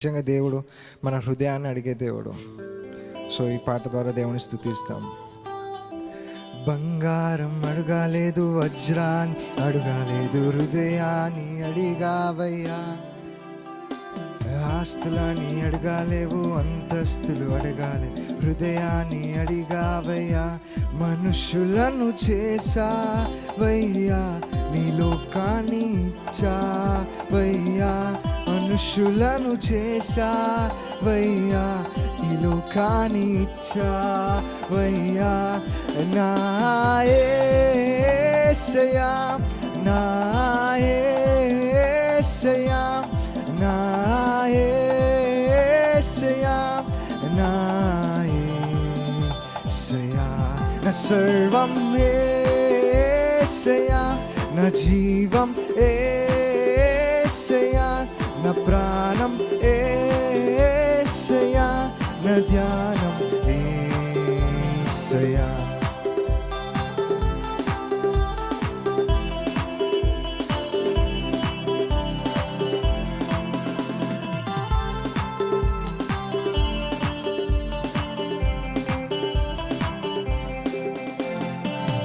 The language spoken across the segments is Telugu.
నిజంగా దేవుడు మన హృదయాన్ని అడిగే దేవుడు. సో ఈ పాట ద్వారా దేవుని స్తుతిస్తాం. బంగారం అడగాలేదు, వజ్రాన్ని అడగాలేదు, హృదయాన్ని అడిగావయ్యా. ఆస్తులని అడగాలేవు, అంతస్తులు అడగాలే, హృదయాన్ని అడిగావయ్యా. మనుషులను చేసావయ్యా, నీ లోకాన్ని ఇచ్చావయ్యా. మనుషులను చేసావయ్యా, ఈ లోకాన్ని ఇచ్చావయ్యా. నా యేసయ్యా, నా యేసయ్యా, నా యేసయ్యా, నా యేసయ్యా. నా సర్వం యేసయ్యా, నా జీవం యేసయ్యా, నా ప్రాణం యేసయ్యా, నా ధ్యానం యేసయ్యా.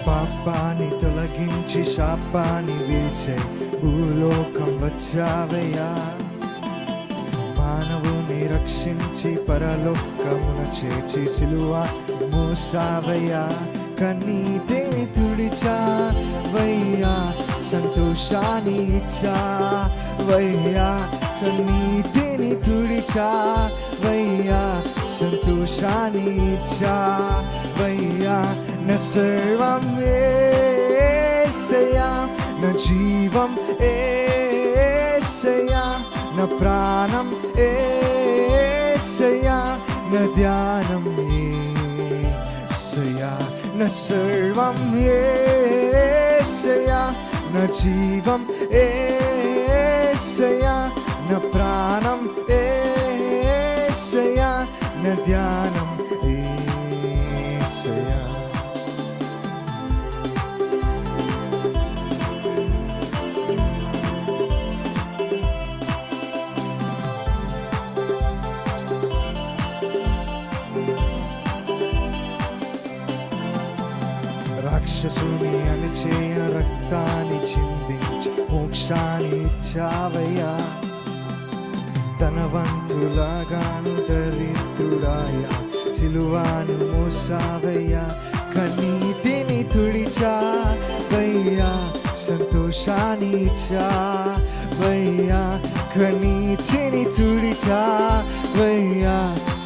పాపాన్ని తొలగించి శాపాన్ని విరిచే భూలోకం వచ్చావయ్యా. మానవుని రక్షించి పరలోకమును చేర్చి సిలువ మోసావయ్యా. కన్నీటిని తుడిచావయ్యా, సంతోషాన్ని ఇచ్చావయ్యా. కన్నీటిని తుడిచావయ్యా, సంతోషాన్ని ఇచ్చావయ్యా. నా సర్వం యేసయ్యా, నా జీవం యేసయ్యా, నా ప్రాణం యేసయ్యా, నా ధ్యానం యేసయ్యా. నా సర్వం యేసయ్యా, నా జీవం యేసయ్యా, నా ప్రాణం యేసయ్యా, నా ధ్యానం యేసయ్యా. రాక్షసుని అణిచేయ రక్తాన్ని చిందించి మోక్షాన్ని ఇచ్చావయ్యా. ధనవంతులాగాను దరిద్రుడాయా, సిలువాను మోసావయ్యా. కన్నీటిని తుడిచావయ్యా, సంతోషాన్ని ఇచ్చావయ్యా. కన్నీటిని తుడిచావయ్యా,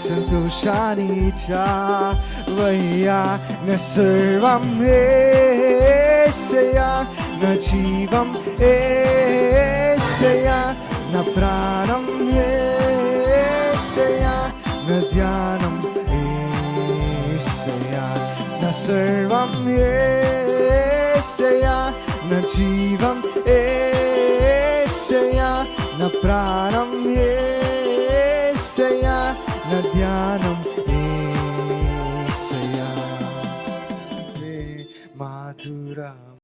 సంతోషాన్ని ఇచ్చావయ్యా. నా సర్వం యేసయ్యా, నా జీవం యేసయ్యా, నా ప్రాణం యేసయ్యా, నా ధ్యానం యేసయ్యా. నా సర్వం యేసయ్యా, నా జీవం యేసయ్యా, నా ప్రాణం యేసయ్యా, నా ధ్యానం యేసయ్యా. మాధురా